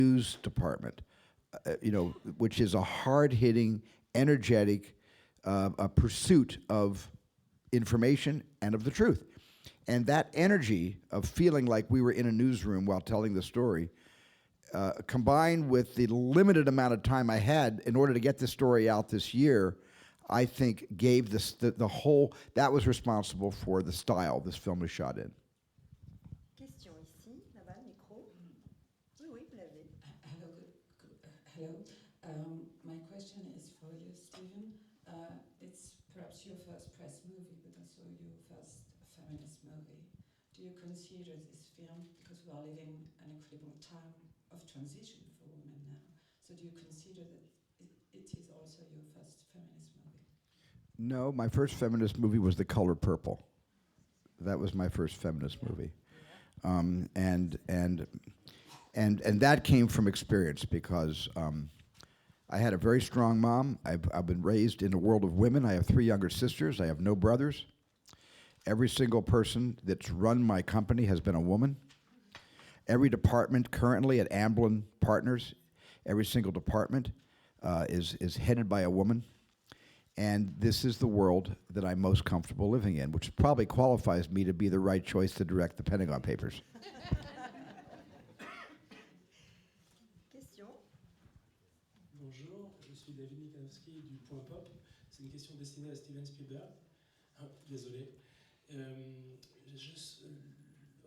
news department, which is a hard-hitting, energetic a pursuit of information and of the truth. And that energy of feeling like we were in a newsroom while telling the story, combined with the limited amount of time I had in order to get this story out this year, I think gave this the whole, that was responsible for the style this film was shot in. Question ici, là-bas, le micro. Oui, oui, vous l'avez. Hello. My question is for you, Steven. It's perhaps your first press movie, but also your first feminist movie. Do you consider this film, because we are living an incredible time of transition for women now, so do you consider that it is also your first feminist movie? No, my first feminist movie was The Color Purple. That was my first feminist movie. And that came from experience because I had a very strong mom. I've been raised in a world of women. I have 3 younger sisters. I have no brothers. Every single person that's run my company has been a woman. Every department currently at Amblin Partners, every single department is headed by a woman. And this is the world that I'm most comfortable living in, which probably qualifies me to be the right choice to direct the Pentagon Papers. Question. Bonjour, je suis David Mikanowski du Point Pop. C'est une question destinée à Steven Spielberg. Désolé.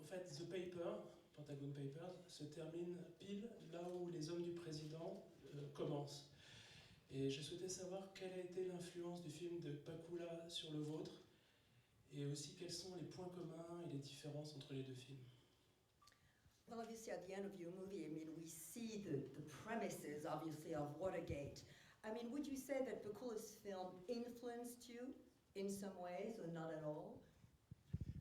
En fait, The Paper, Pentagon Papers, se termine pile là où les hommes du président commencent. Et je souhaitais savoir quelle a été l'influence du film de Pakula sur le vôtre, et aussi quels sont les points communs et les différences entre les deux films. Well, obviously, at the end of your movie, I mean, we see the premises, obviously, of Watergate. I mean, would you say that Pakula's film influenced you in some ways, or not at all?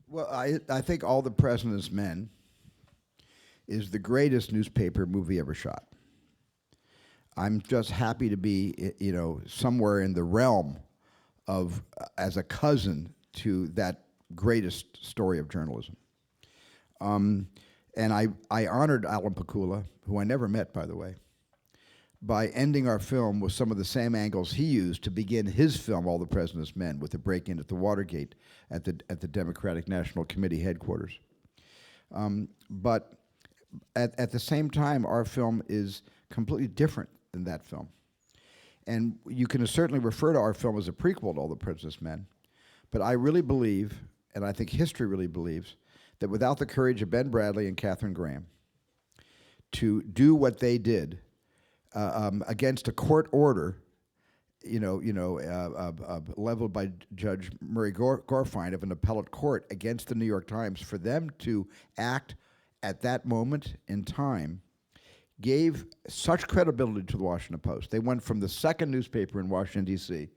Well, I think All the President's Men is the greatest newspaper movie ever shot. I'm just happy to be, somewhere in the realm of, as a cousin to that greatest story of journalism. And I honored Alan Pakula, who I never met, by the way, by ending our film with some of the same angles he used to begin his film, All the President's Men, with the break-in at the Watergate at the Democratic National Committee headquarters. But at the same time, our film is completely different than that film. And you can certainly refer to our film as a prequel to All the President's Men, but I really believe, and I think history really believes, that without the courage of Ben Bradlee and Katharine Graham to do what they did against a court order, leveled by Judge Murray Gorfine of an appellate court against the New York Times, for them to act at that moment in time gave such credibility to the Washington Post. They went from the second newspaper in Washington, D.C.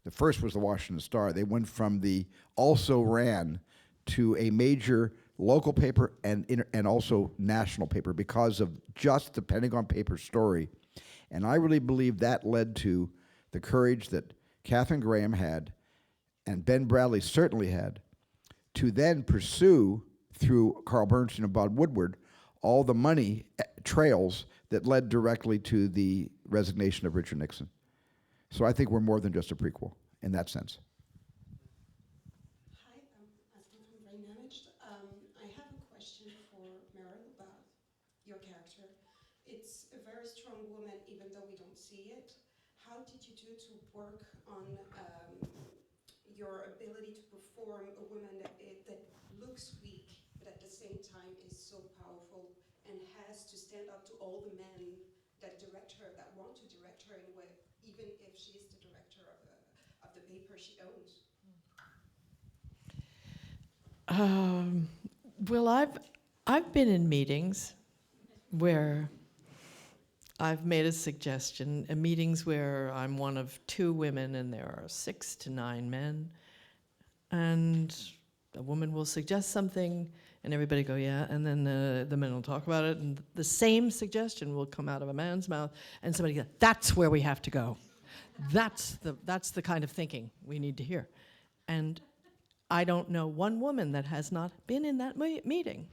The first was the Washington Star. They went from the also ran to a major local paper and also national paper because of just the Pentagon Papers story. And I really believe that led to the courage that Katharine Graham had and Ben Bradlee certainly had to then pursue, through Carl Bernstein and Bob Woodward, all the money trails that led directly to the resignation of Richard Nixon. So I think we're more than just a prequel in that sense. Hi, I'm Aston from Brain Damaged. I have a question for Meryl about your character. It's a very strong woman, even though we don't see it. How did you do to work on your ability to perform a woman that looks weak, but at the same time is so powerful and has to stand up to all the men that direct her, that want to direct her in a way, even if she's the director of the paper she owns? Well, I've been in meetings where I've made a suggestion, meetings where I'm one of 2 women and there are 6 to 9 men, and a woman will suggest something and everybody go, yeah, and then the men will talk about it, and the same suggestion will come out of a man's mouth, and somebody goes, that's where we have to go. That's the kind of thinking we need to hear. And I don't know one woman that has not been in that meeting.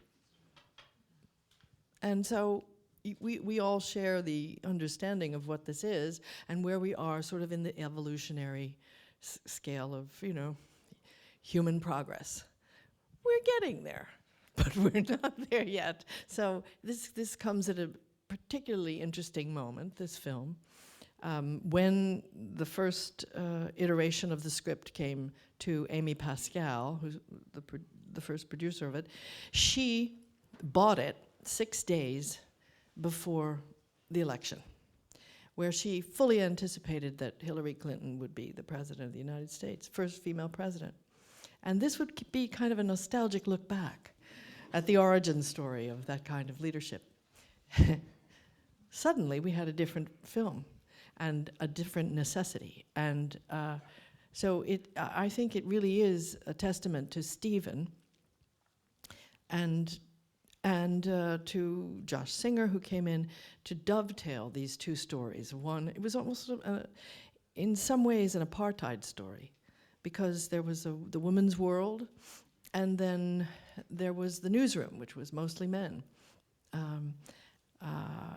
And so we all share the understanding of what this is and where we are sort of in the evolutionary scale of, human progress. We're getting there, but we're not there yet. So this comes at a particularly interesting moment, this film, when the first iteration of the script came to Amy Pascal, who's the first producer of it. She bought it 6 days before the election, where she fully anticipated that Hillary Clinton would be the president of the United States, first female president. And this would be kind of a nostalgic look back at the origin story of that kind of leadership. Suddenly, we had a different film and a different necessity. And so I think it really is a testament to Steven and to Josh Singer, who came in to dovetail these two stories. One, it was almost, in some ways, an apartheid story, because there was the woman's world, and then there was the newsroom, which was mostly men.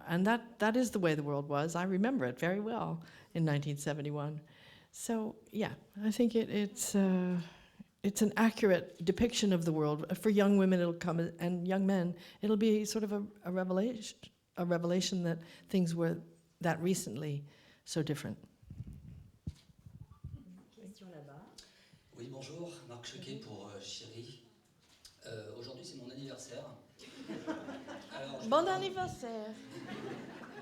And that is the way the world was. I remember it very well in 1971. So yeah, I think it's an accurate depiction of the world. For young women, it'll come, and young men, it'll be sort of a revelation that things were that recently so different. Question là-bas. Oui, bonjour, Marc Choquet pour Chérie. Aujourd'hui, c'est mon anniversaire. Alors, Bon anniversaire.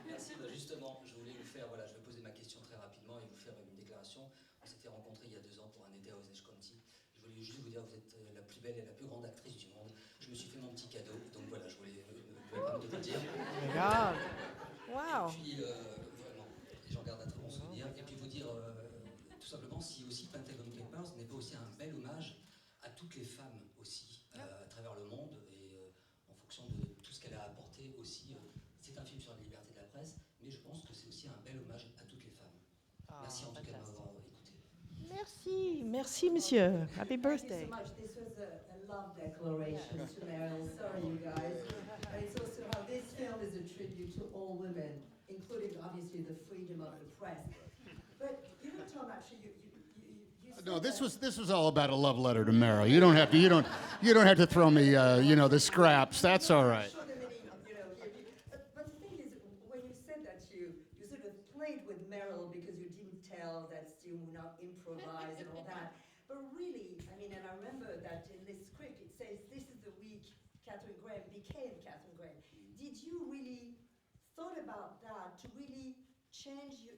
Merci, justement, je voulais vous faire, je vais poser ma question très rapidement et vous faire une déclaration. On s'était rencontrés il y a 2 ans pour un été à Osage County. Je voulais juste vous dire, vous êtes la plus belle et la plus grande actrice du monde. Je me suis fait mon petit cadeau, donc voilà, je voulais me permettre de vous le dire. Oh my God. Wow. Et puis, vraiment, j'en garde un très bon souvenir. Et puis vous dire, tout simplement, si aussi Pentagon Papers n'est pas aussi un bel hommage à toutes les femmes aussi, à travers le monde, et en fonction de tout ce qu'elle a apporté aussi. C'est un film sur la liberté de la presse, mais je pense que c'est aussi un bel hommage à toutes les femmes. Merci en tout cas de m'avoir écouté. Merci, monsieur. Happy Thank birthday. you so much. This was a love declaration to Meryl. Sorry, you guys. But it's also how this film is a tribute to all women, including obviously the freedom of the press. But Tom, actually, you said No, this that- was all about a love letter to Meryl. You don't have to throw me the scraps. That's all right. I'm sure there are many, but the thing is, when you said that you sort of played with Meryl because you didn't tell that Steven would not improvise and all that. But really, and I remember that in this script it says this is the week Catherine Graham became Catherine Graham. Did you really thought about that to really change your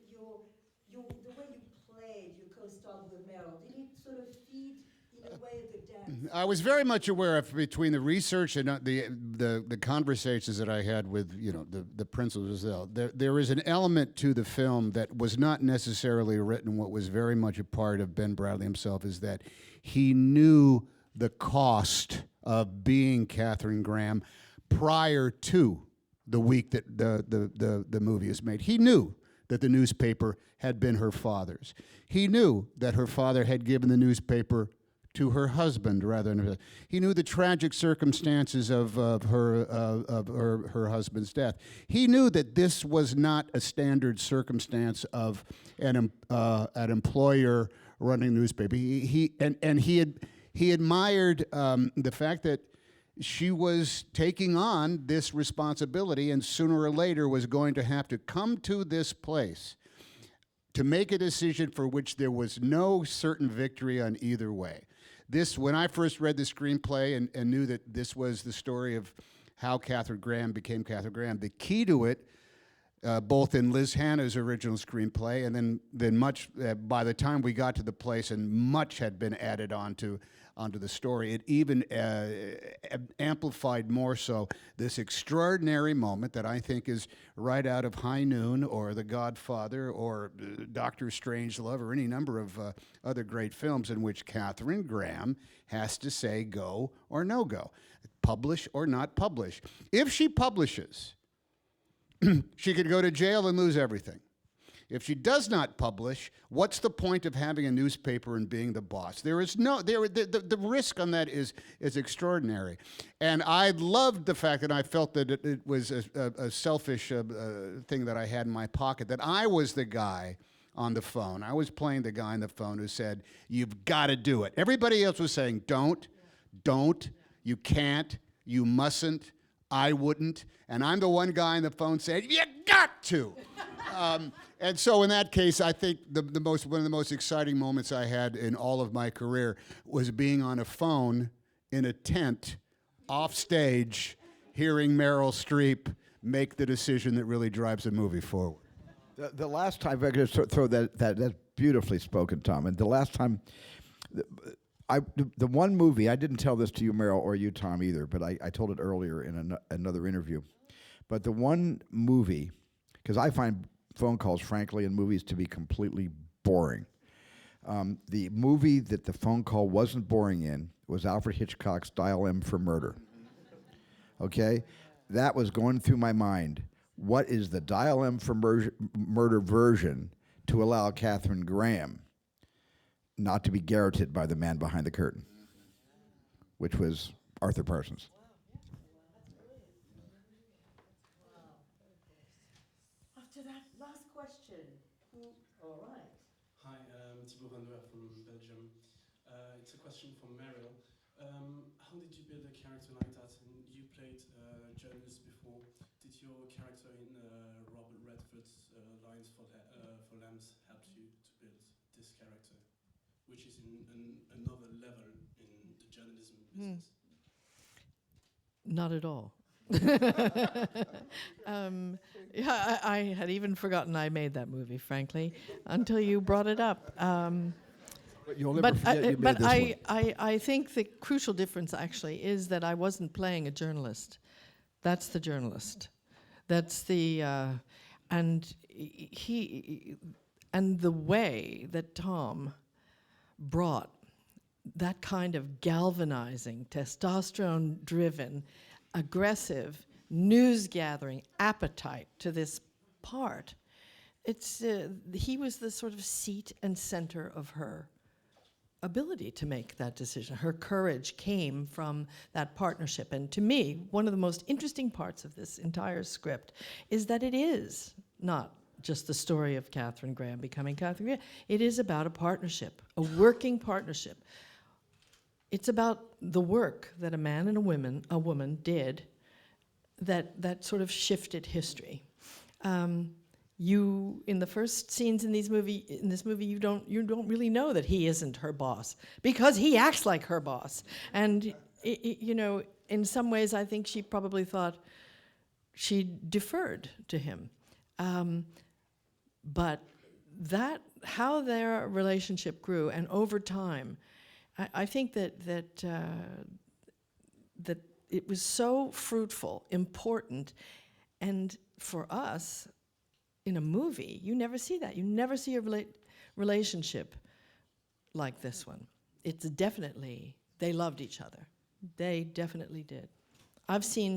the way you played, you co-starred with Meryl? Did it sort of feed in a way the dance? I was very much aware of, between the research and the conversations that I had with the principals. There is an element to the film that was not necessarily written. What was very much a part of Ben Bradley himself is that he knew the cost of being Catherine Graham prior to the week that the movie is made. He knew that the newspaper had been her father's. He knew that her father had given the newspaper to her husband rather than her. He knew the tragic circumstances of her husband's death. He knew that this was not a standard circumstance of an employer running a newspaper. He admired the fact that she was taking on this responsibility and sooner or later was going to have to come to this place to make a decision for which there was no certain victory on either way. When I first read the screenplay and knew that this was the story of how Catherine Graham became Catherine Graham, the key to it, both in Liz Hannah's original screenplay and then much, by the time we got to the place and much had been added onto the story, it even amplified more so this extraordinary moment that I think is right out of High Noon or The Godfather or Doctor Strangelove or any number of other great films in which Catherine Graham has to say go or no go, publish or not publish. If she publishes, she could go to jail and lose everything. If she does not publish, what's the point of having a newspaper and being the boss? There is no, the risk on that is extraordinary. And I loved the fact that I felt that it was a selfish thing that I had in my pocket, that I was the guy on the phone. I was playing the guy on the phone who said, you've got to do it. Everybody else was saying, don't, you can't, you mustn't, I wouldn't. And I'm the one guy on the phone saying, you got to. And so in that case, I think one of the most exciting moments I had in all of my career was being on a phone in a tent, off stage, hearing Meryl Streep make the decision that really drives a movie forward. The last time, if I could just throw that's beautifully spoken, Tom. And the last time, the one movie, I didn't tell this to you, Meryl, or you, Tom, either, but I told it earlier in another interview. But the one movie, because I find phone calls, frankly, in movies to be completely boring. The movie that the phone call wasn't boring in was Alfred Hitchcock's Dial M for Murder. Okay? That was going through my mind. What is the Dial M for Murder version to allow Katharine Graham not to be garroted by the man behind the curtain, which was Arthur Parsons? After that last question, all right. Hi, Thibaut Renoir from Belgium. It's a question for Meryl. How did you build a character like that? And you played journalists before. Did your character in Robert Redford's Lines for Lambs help you to build this character, which is in another level in the journalism business? Not at all. Yeah, I had even forgotten I made that movie, frankly, until you brought it up. But you'll never forget you made this one. I think the crucial difference actually is that I wasn't playing a journalist. That's the journalist. That's the and the way that Tom brought that kind of galvanizing, testosterone-driven, aggressive, news-gathering appetite to this part. He was the sort of seat and center of her ability to make that decision. Her courage came from that partnership. And to me, one of the most interesting parts of this entire script is that it is not just the story of Katharine Graham becoming Katharine Graham. It is about a partnership, a working partnership. It's about the work that a man and a woman did that sort of shifted history. You, in the first scenes in this movie, you don't really know that he isn't her boss because he acts like her boss. And in some ways, I think she probably thought she deferred to him. But how their relationship grew, and over time, I think that it was so fruitful, important, and for us, in a movie, you never see that. You never see a relationship like this one. It's definitely, they loved each other. They definitely did. I've seen